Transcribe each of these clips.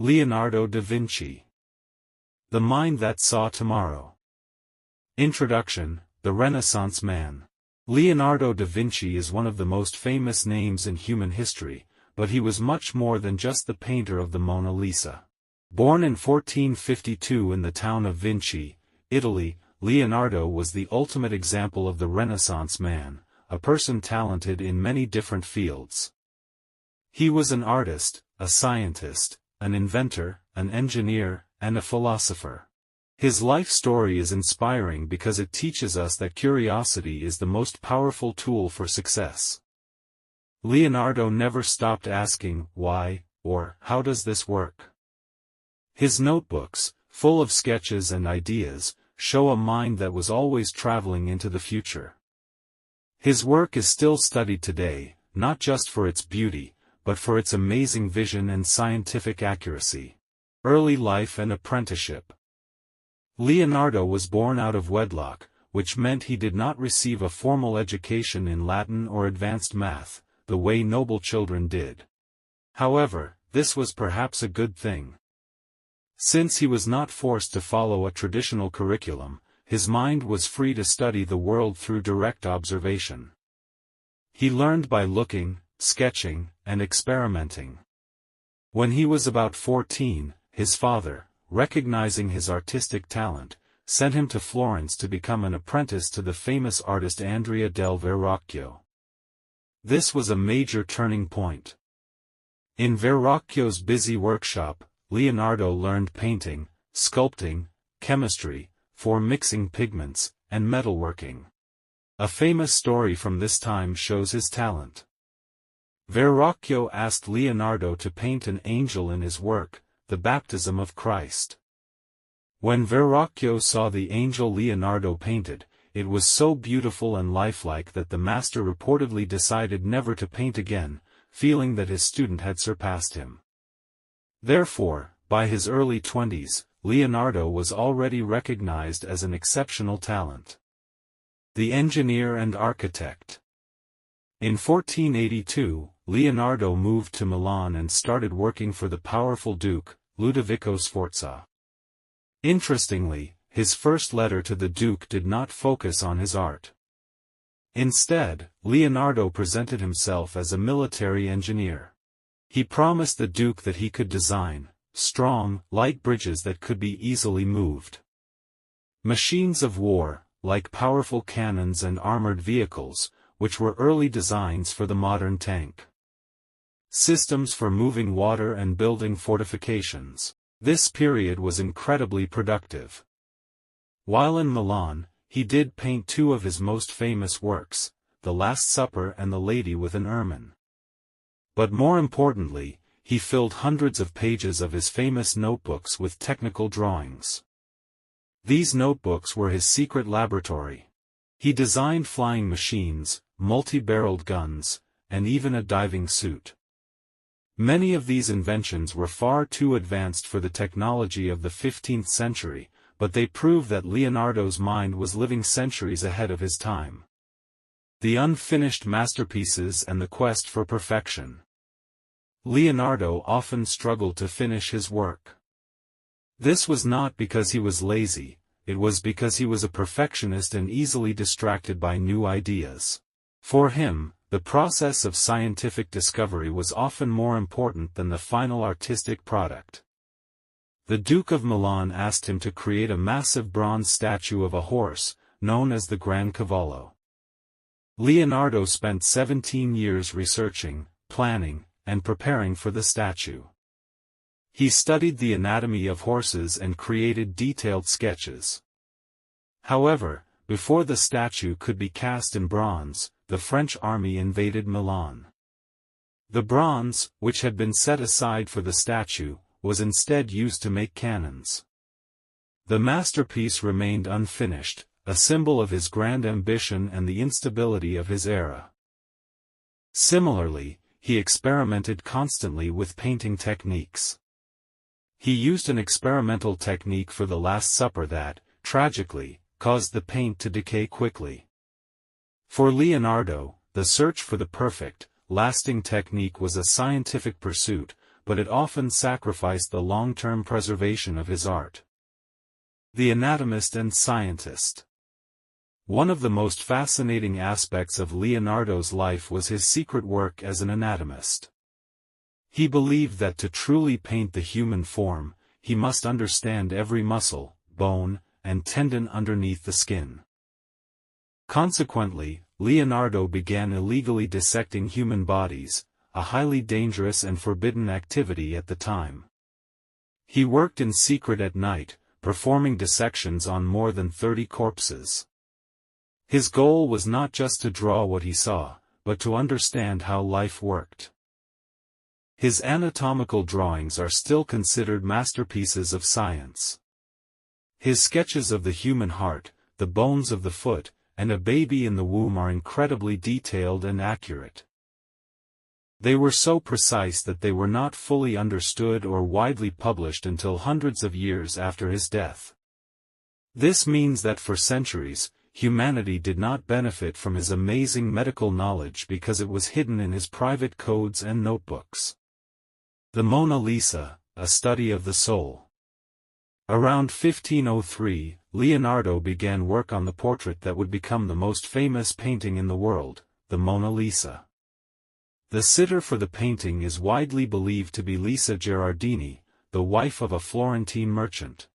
Leonardo da Vinci. The Mind That Saw Tomorrow. Introduction: The Renaissance Man. Leonardo da Vinci is one of the most famous names in human history, but he was much more than just the painter of the Mona Lisa. Born in 1452 in the town of Vinci, Italy, Leonardo was the ultimate example of the Renaissance man, a person talented in many different fields. He was an artist, a scientist, an inventor, an engineer, and a philosopher. His life story is inspiring because it teaches us that curiosity is the most powerful tool for success. Leonardo never stopped asking, why, or how does this work? His notebooks, full of sketches and ideas, show a mind that was always traveling into the future. His work is still studied today, not just for its beauty, but for its amazing vision and scientific accuracy. Early life and apprenticeship. Leonardo was born out of wedlock, which meant he did not receive a formal education in Latin or advanced math, the way noble children did. However, this was perhaps a good thing. Since he was not forced to follow a traditional curriculum, his mind was free to study the world through direct observation. He learned by looking, sketching, and experimenting. When he was about 14, his father, recognizing his artistic talent, sent him to Florence to become an apprentice to the famous artist Andrea del Verrocchio. This was a major turning point. In Verrocchio's busy workshop, Leonardo learned painting, sculpting, chemistry, for mixing pigments, and metalworking. A famous story from this time shows his talent. Verrocchio asked Leonardo to paint an angel in his work, The Baptism of Christ. When Verrocchio saw the angel Leonardo painted, it was so beautiful and lifelike that the master reportedly decided never to paint again, feeling that his student had surpassed him. Therefore, by his early 20s, Leonardo was already recognized as an exceptional talent. The engineer and architect. In 1482, Leonardo moved to Milan and started working for the powerful Duke, Ludovico Sforza. Interestingly, his first letter to the Duke did not focus on his art. Instead, Leonardo presented himself as a military engineer. He promised the Duke that he could design strong, light bridges that could be easily moved. Machines of war, like powerful cannons and armored vehicles, which were early designs for the modern tank. Systems for moving water and building fortifications. This period was incredibly productive. While in Milan, he did paint two of his most famous works, The Last Supper and The Lady with an Ermine. But more importantly, he filled hundreds of pages of his famous notebooks with technical drawings. These notebooks were his secret laboratory. He designed flying machines, multi-barreled guns, and even a diving suit. Many of these inventions were far too advanced for the technology of the 15th century, but they prove that Leonardo's mind was living centuries ahead of his time. The unfinished masterpieces and the quest for perfection. Leonardo often struggled to finish his work. This was not because he was lazy, it was because he was a perfectionist and easily distracted by new ideas. For him, the process of scientific discovery was often more important than the final artistic product. The Duke of Milan asked him to create a massive bronze statue of a horse, known as the Gran Cavallo. Leonardo spent 17 years researching, planning, and preparing for the statue. He studied the anatomy of horses and created detailed sketches. However, before the statue could be cast in bronze, the French army invaded Milan. The bronze, which had been set aside for the statue, was instead used to make cannons. The masterpiece remained unfinished, a symbol of his grand ambition and the instability of his era. Similarly, he experimented constantly with painting techniques. He used an experimental technique for The Last Supper that, tragically, caused the paint to decay quickly. For Leonardo, the search for the perfect, lasting technique was a scientific pursuit, but it often sacrificed the long-term preservation of his art. The anatomist and scientist. One of the most fascinating aspects of Leonardo's life was his secret work as an anatomist. He believed that to truly paint the human form, he must understand every muscle, bone, and tendon underneath the skin. Consequently, Leonardo began illegally dissecting human bodies, a highly dangerous and forbidden activity at the time. He worked in secret at night, performing dissections on more than 30 corpses. His goal was not just to draw what he saw, but to understand how life worked. His anatomical drawings are still considered masterpieces of science. His sketches of the human heart, the bones of the foot, and a baby in the womb are incredibly detailed and accurate. They were so precise that they were not fully understood or widely published until hundreds of years after his death. This means that for centuries, humanity did not benefit from his amazing medical knowledge because it was hidden in his private codes and notebooks. The Mona Lisa, a study of the soul. Around 1503, Leonardo began work on the portrait that would become the most famous painting in the world, the Mona Lisa. The sitter for the painting is widely believed to be Lisa Gherardini, the wife of a Florentine merchant.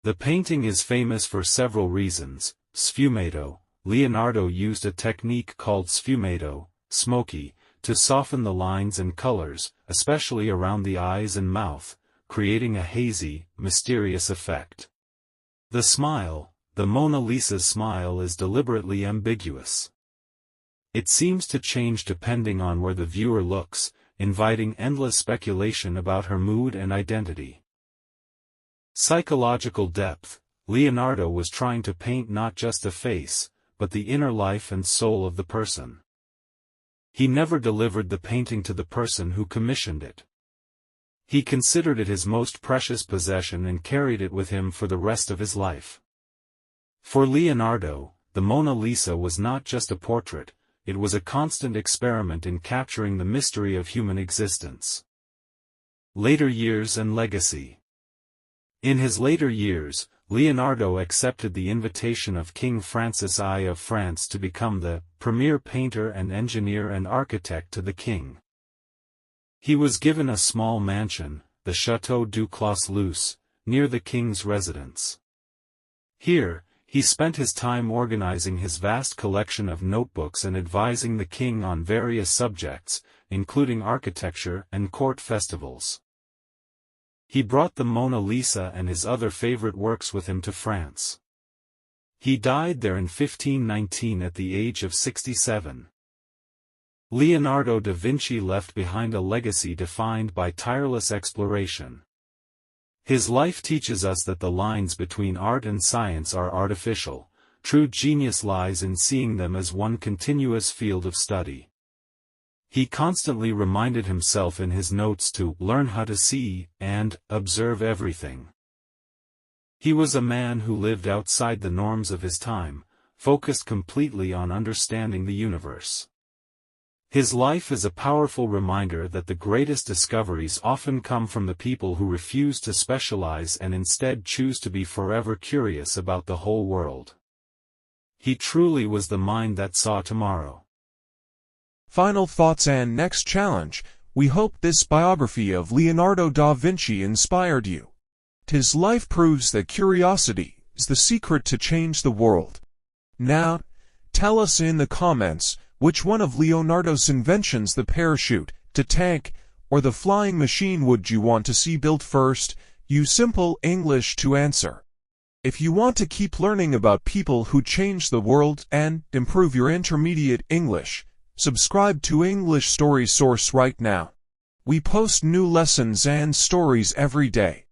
The painting is famous for several reasons. Sfumato. Leonardo used a technique called sfumato, smoky, to soften the lines and colors, especially around the eyes and mouth, creating a hazy, mysterious effect. The smile. The Mona Lisa's smile is deliberately ambiguous. It seems to change depending on where the viewer looks, inviting endless speculation about her mood and identity. Psychological depth. Leonardo was trying to paint not just a face, but the inner life and soul of the person. He never delivered the painting to the person who commissioned it. He considered it his most precious possession and carried it with him for the rest of his life. For Leonardo, the Mona Lisa was not just a portrait, it was a constant experiment in capturing the mystery of human existence. Later years and legacy. In his later years, Leonardo accepted the invitation of King Francis I of France to become the premier painter and engineer and architect to the king. He was given a small mansion, the Château du Clos-Luce, near the king's residence. Here, he spent his time organizing his vast collection of notebooks and advising the king on various subjects, including architecture and court festivals. He brought the Mona Lisa and his other favorite works with him to France. He died there in 1519 at the age of 67. Leonardo da Vinci left behind a legacy defined by tireless exploration. His life teaches us that the lines between art and science are artificial. True genius lies in seeing them as one continuous field of study. He constantly reminded himself in his notes to learn how to see and observe everything. He was a man who lived outside the norms of his time, focused completely on understanding the universe. His life is a powerful reminder that the greatest discoveries often come from the people who refuse to specialize and instead choose to be forever curious about the whole world. He truly was the mind that saw tomorrow. Final thoughts and next challenge. We hope this biography of Leonardo da Vinci inspired you. His life proves that curiosity is the secret to change the world. Now, tell us in the comments which one of Leonardo's inventions, the parachute, the tank, or the flying machine, would you want to see built first? Use simple English to answer. If you want to keep learning about people who change the world and improve your intermediate English, subscribe to English Story Source right now. We post new lessons and stories every day.